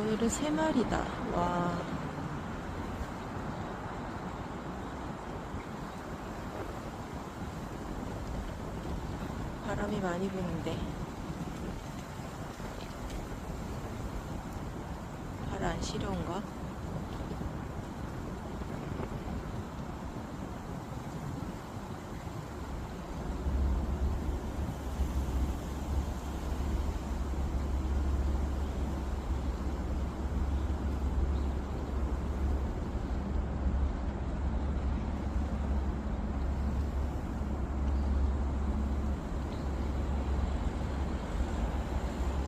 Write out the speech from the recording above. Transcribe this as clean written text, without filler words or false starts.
오늘은 3마리다. 와. 바람이 많이 부는데. 발 안 시려운가?